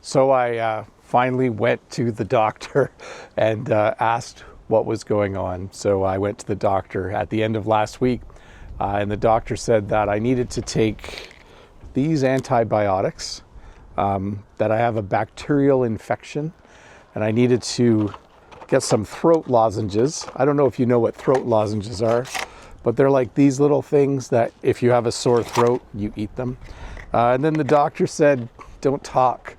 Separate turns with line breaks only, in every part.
So I finally went to the doctor and asked what was going on. So I went to the doctor at the end of last week, and the doctor said that I needed to take these antibiotics, that I have a bacterial infection, and I needed to get some throat lozenges. I don't know if you know what throat lozenges are, but they're like these little things that if you have a sore throat, you eat them. And then the doctor said, don't talk,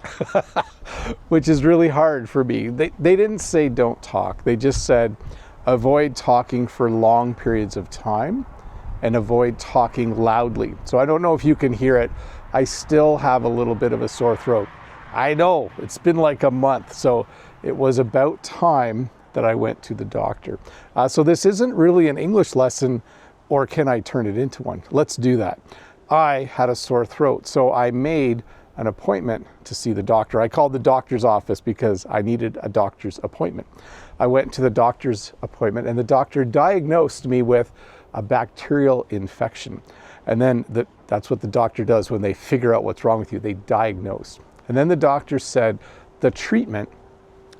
which is really hard for me. They didn't say don't talk. They just said avoid talking for long periods of time and avoid talking loudly. So I don't know if you can hear it. I still have a little bit of a sore throat. I know, it's been like a month. So it was about time that I went to the doctor. So this isn't really an English lesson, or can I turn it into one? Let's do that. I had a sore throat, so I made an appointment to see the doctor. I called the doctor's office because I needed a doctor's appointment. I went to the doctor's appointment and the doctor diagnosed me with a bacterial infection. And then that's what the doctor does when they figure out what's wrong with you. They diagnose. And then the doctor said the treatment,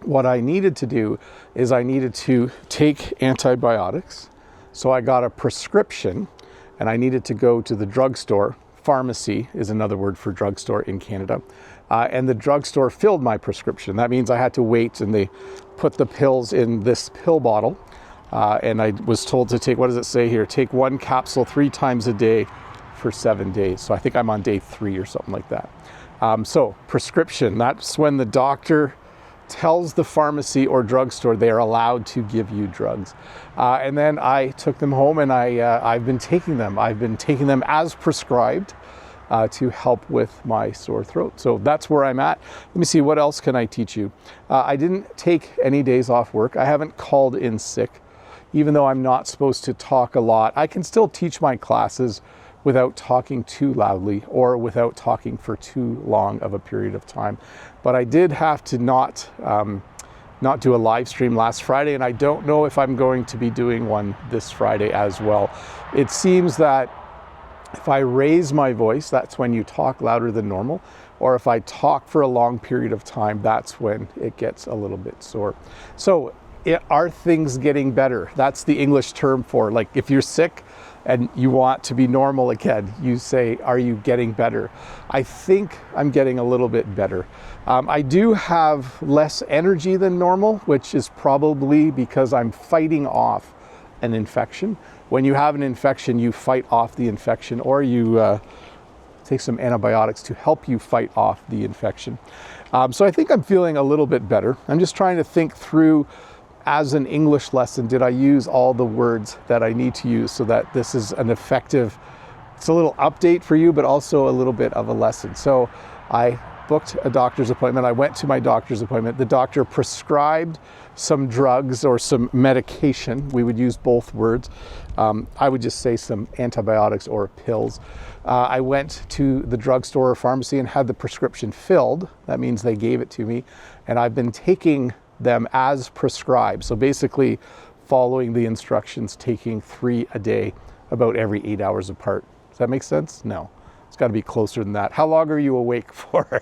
what I needed to do is I needed to take antibiotics. So I got a prescription and I needed to go to the drugstore. Pharmacy is another word for drugstore in Canada. And the drugstore filled my prescription. That means I had to wait, and they put the pills in this pill bottle. And I was told to take, what does it say here? Take 1 capsule 3 times a day for 7 days. So I think I'm on day 3 or something like that. So prescription, that's when the doctor tells the pharmacy or drugstore they are allowed to give you drugs. And then I took them home, and I've been taking them. I've been taking them as prescribed to help with my sore throat. So that's where I'm at. Let me see, what else can I teach you? I didn't take any days off work. I haven't called in sick. Even though I'm not supposed to talk a lot, I can still teach my classes without talking too loudly or without talking for too long of a period of time. But I did have to not do a live stream last Friday, and I don't know if I'm going to be doing one this Friday as well. It seems that if I raise my voice, that's when you talk louder than normal, or if I talk for a long period of time, that's when it gets a little bit sore. So are things getting better? That's the English term for, like, if you're sick and you want to be normal again, you say, are you getting better? I think I'm getting a little bit better. I do have less energy than normal, which is probably because I'm fighting off an infection. When you have an infection, you fight off the infection, or you take some antibiotics to help you fight off the infection. So I think I'm feeling a little bit better. I'm just trying to think through, as an English lesson, did I use all the words that I need to use so that this is an effective, it's a little update for you, but also a little bit of a lesson. So I booked a doctor's appointment. I went to my doctor's appointment. The doctor prescribed some drugs or some medication. We would use both words. I would just say some antibiotics or pills. I went to the drugstore or pharmacy and had the prescription filled. That means they gave it to me. And I've been taking them as prescribed. So basically following the instructions, taking 3 a day, about every 8 hours apart. Does that make sense? No, it's got to be closer than that. How long are you awake for?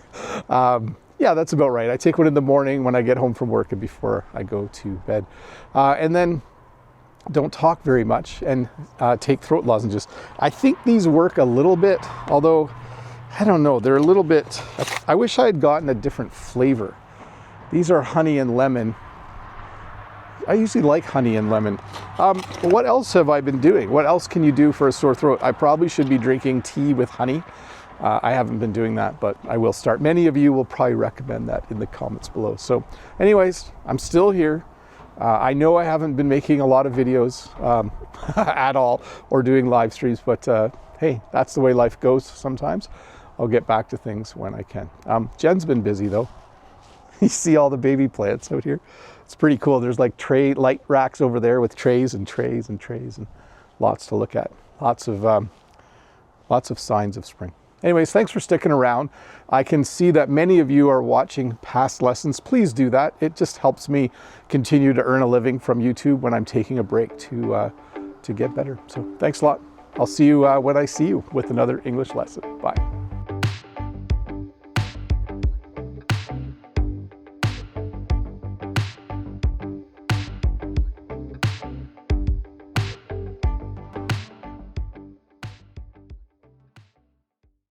Yeah, that's about right. I take one in the morning when I get home from work and before I go to bed. And then don't talk very much, and take throat lozenges. I think these work a little bit, although I don't know, they're a little bit, I wish I had gotten a different flavor. These are honey and lemon. I usually like honey and lemon. What else have I been doing? What else can you do for a sore throat? I probably should be drinking tea with honey. I haven't been doing that, but I will start. Many of you will probably recommend that in the comments below. So anyways, I'm still here. I know I haven't been making a lot of videos at all, or doing live streams, but hey, that's the way life goes sometimes. I'll get back to things when I can. Jen's been busy though. You see all the baby plants out here. It's pretty cool. There's like light racks over there with trays and trays and trays, and lots to look at. Lots of signs of spring. Anyways, thanks for sticking around. I can see that many of you are watching past lessons. Please do that. It just helps me continue to earn a living from YouTube when I'm taking a break to get better. So thanks a lot. I'll see you when I see you with another English lesson. Bye.